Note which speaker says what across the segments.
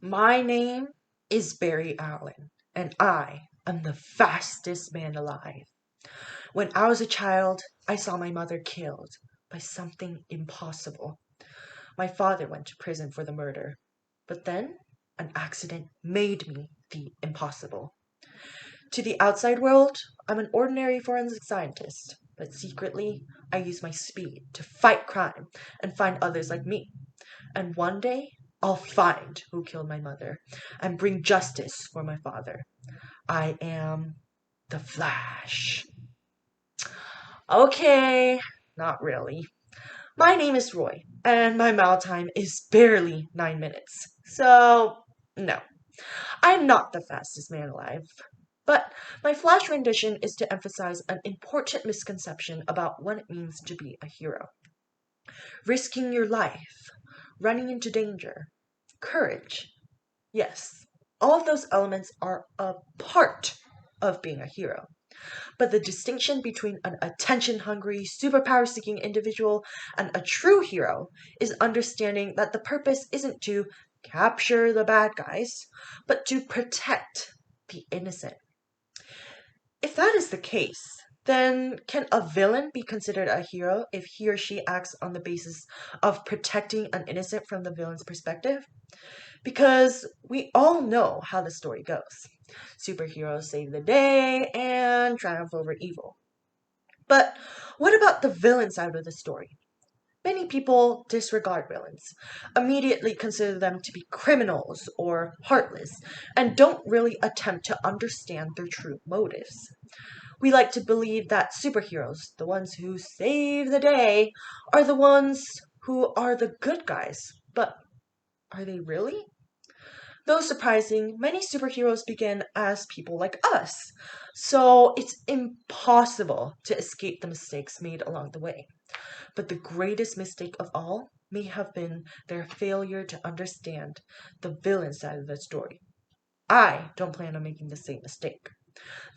Speaker 1: My name is Barry Allen, and I am the fastest man alive. When I was a child, I saw my mother killed by something impossible. My father went to prison for the murder, but then an accident made me the impossible. To the outside world, I'm an ordinary forensic scientist, but secretly, I use my speed to fight crime and find others like me. And one day, I'll find who killed my mother and bring justice for my father. I am the Flash. Okay, not really. My name is Roy, and my mail time is barely 9 minutes. So, no, I'm not the fastest man alive. But my Flash rendition is to emphasize an important misconception about what it means to be a hero. Risking your life, running into danger, courage. Yes, all of those elements are a part of being a hero. But the distinction between an attention hungry, superpower seeking individual and a true hero is understanding that the purpose isn't to capture the bad guys, but to protect the innocent. If that is the case, then can a villain be considered a hero if he or she acts on the basis of protecting an innocent from the villain's perspective? Because we all know how the story goes. Superheroes save the day and triumph over evil. But what about the villain side of the story? Many people disregard villains, immediately consider them to be criminals or heartless, and don't really attempt to understand their true motives. We like to believe that superheroes, the ones who save the day, are the ones who are the good guys. But are they really? Though surprising, many superheroes begin as people like us, so it's impossible to escape the mistakes made along the way. But the greatest mistake of all may have been their failure to understand the villain side of the story. I don't plan on making the same mistake.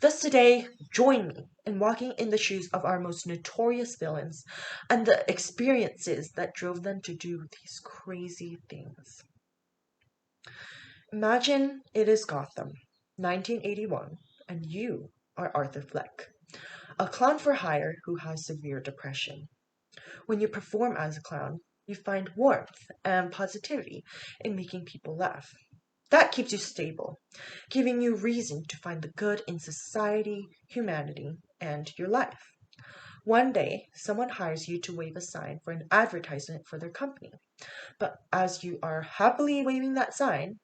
Speaker 1: Thus, today, join me in walking in the shoes of our most notorious villains and the experiences that drove them to do these crazy things. Imagine it is Gotham, 1981, and you are Arthur Fleck, a clown for hire who has severe depression. When you perform as a clown, you find warmth and positivity in making people laugh. That keeps you stable, giving you reason to find the good in society, humanity, and your life. One day, someone hires you to wave a sign for an advertisement for their company. But as you are happily waving that sign,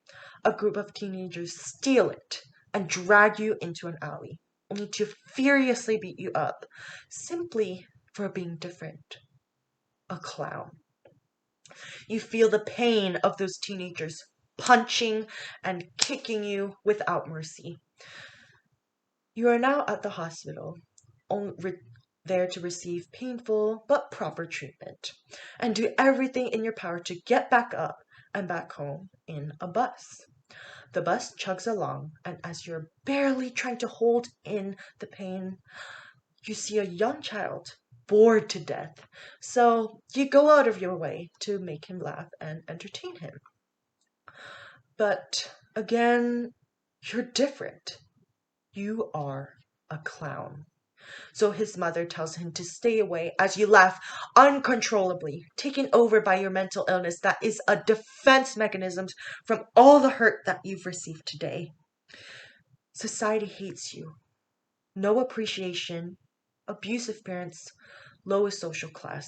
Speaker 1: a group of teenagers steal it and drag you into an alley, only to furiously beat you up, simply for being different. A clown. You feel the pain of those teenagers punching and kicking you without mercy. You are now at the hospital, there to receive painful but proper treatment, and do everything in your power to get back up and back home in a bus. The bus chugs along, and as you're barely trying to hold in the pain, you see a young child bored to death. So you go out of your way to make him laugh and entertain him. But again, you're different. You are a clown. So his mother tells him to stay away as you laugh uncontrollably, taken over by your mental illness that is a defense mechanism from all the hurt that you've received today. Society hates you. No appreciation, abusive parents, lowest social class.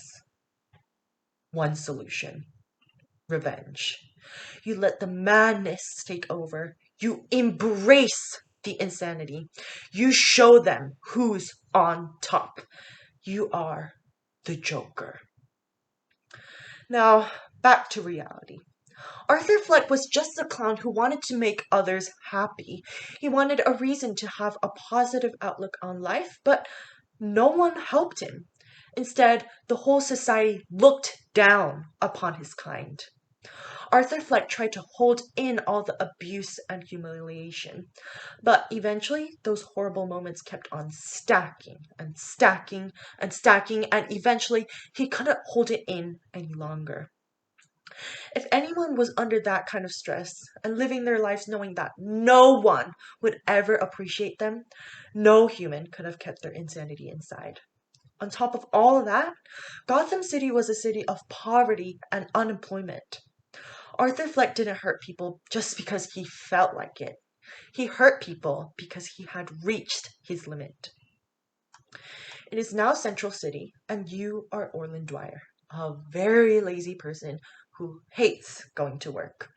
Speaker 1: One solution: revenge. You let the madness take over. You embrace the insanity. You show them who's on top. You are the Joker. Now, back to reality. Arthur Fleck was just a clown who wanted to make others happy. He wanted a reason to have a positive outlook on life, but no one helped him. Instead, the whole society looked down upon his kind. Arthur Fleck tried to hold in all the abuse and humiliation, but eventually those horrible moments kept on stacking and stacking and stacking, and eventually he couldn't hold it in any longer. If anyone was under that kind of stress and living their lives knowing that no one would ever appreciate them, no human could have kept their insanity inside. On top of all of that, Gotham City was a city of poverty and unemployment. Arthur Fleck didn't hurt people just because he felt like it. He hurt people because he had reached his limit. It is now Central City, and you are Orland Dwyer, a very lazy person who hates going to work.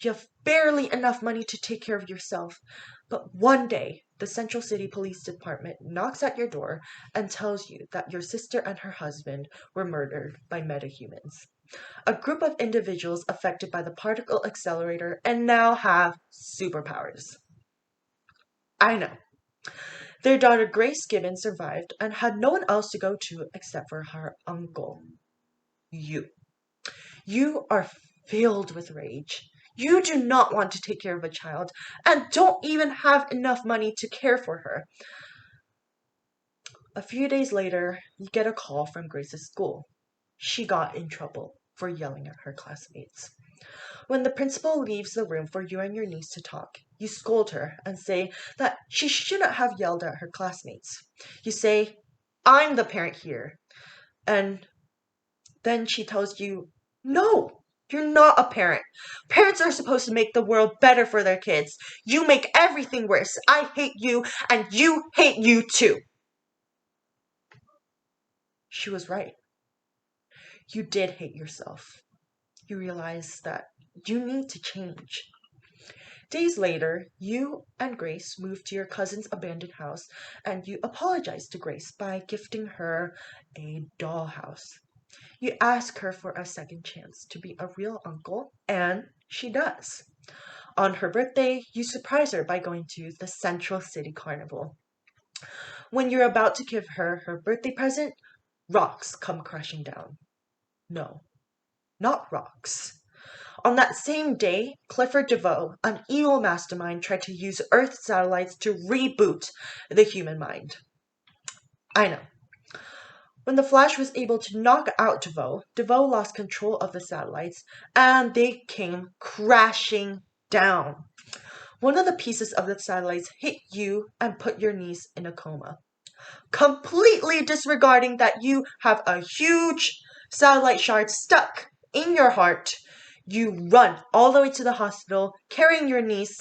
Speaker 1: You have barely enough money to take care of yourself, but one day the Central City Police Department knocks at your door and tells you that your sister and her husband were murdered by metahumans, a group of individuals affected by the particle accelerator and now have superpowers. I know. Their daughter Grace Gibbon survived and had no one else to go to except for her uncle. You. You are filled with rage. You do not want to take care of a child and don't even have enough money to care for her. A few days later, you get a call from Grace's school. She got in trouble for yelling at her classmates. When the principal leaves the room for you and your niece to talk, you scold her and say that she shouldn't have yelled at her classmates. You say, I'm the parent here. And then she tells you, no, you're not a parent. Parents are supposed to make the world better for their kids. You make everything worse. I hate you, and you hate you too. She was right. You did hate yourself. You realized that you need to change. Days later, you and Grace moved to your cousin's abandoned house, and you apologized to Grace by gifting her a dollhouse. You ask her for a second chance to be a real uncle, and she does. On her birthday, you surprise her by going to the Central City Carnival. When you're about to give her her birthday present, rocks come crashing down. No, not rocks. On that same day, Clifford DeVoe, an evil mastermind, tried to use Earth satellites to reboot the human mind. I know. When the Flash was able to knock out DeVoe, DeVoe lost control of the satellites and they came crashing down. One of the pieces of the satellites hit you and put your niece in a coma, completely disregarding that you have a huge satellite shard stuck in your heart. You run all the way to the hospital carrying your niece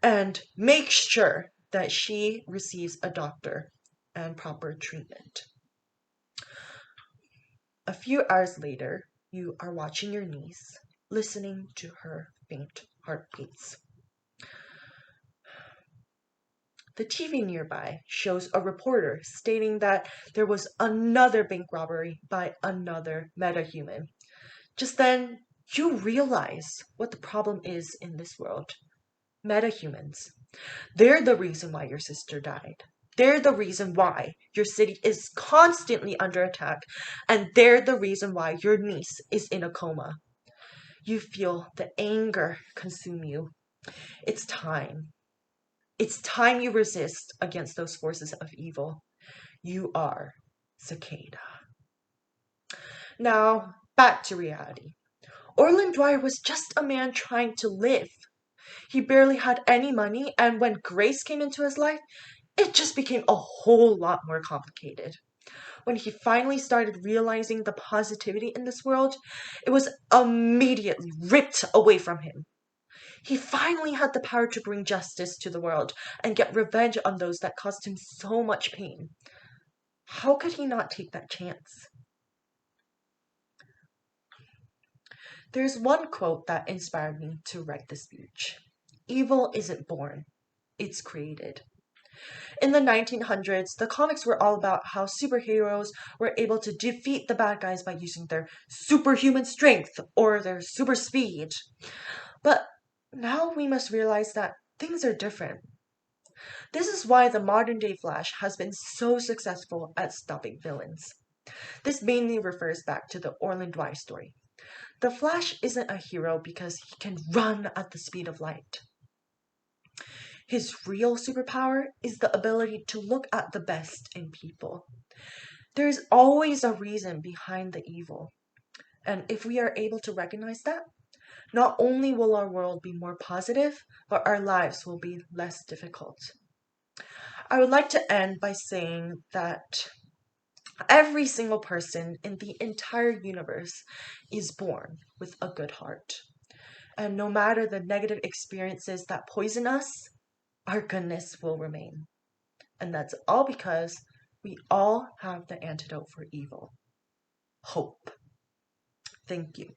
Speaker 1: and make sure that she receives a doctor and proper treatment. A few hours later, you are watching your niece, listening to her faint heartbeats. The TV nearby shows a reporter stating that there was another bank robbery by another metahuman. Just then, you realize what the problem is in this world. Metahumans. They're the reason why your sister died. They're the reason why your city is constantly under attack, and they're the reason why your niece is in a coma. You feel the anger consume you. It's time. It's time you resist against those forces of evil. You are Cicada. Now, back to reality. Orland Dwyer was just a man trying to live. He barely had any money, and when Grace came into his life, it just became a whole lot more complicated. When he finally started realizing the positivity in this world, it was immediately ripped away from him. He finally had the power to bring justice to the world and get revenge on those that caused him so much pain. How could he not take that chance? There's one quote that inspired me to write this speech. Evil isn't born, it's created. In the 1900s, the comics were all about how superheroes were able to defeat the bad guys by using their superhuman strength or their super speed. But now we must realize that things are different. This is why the modern day Flash has been so successful at stopping villains. This mainly refers back to the Orland Dwyer story. The Flash isn't a hero because he can run at the speed of light. His real superpower is the ability to look at the best in people. There's always a reason behind the evil. And if we are able to recognize that, not only will our world be more positive, but our lives will be less difficult. I would like to end by saying that every single person in the entire universe is born with a good heart. And no matter the negative experiences that poison us, our goodness will remain. And that's all because we all have the antidote for evil: hope. Thank you.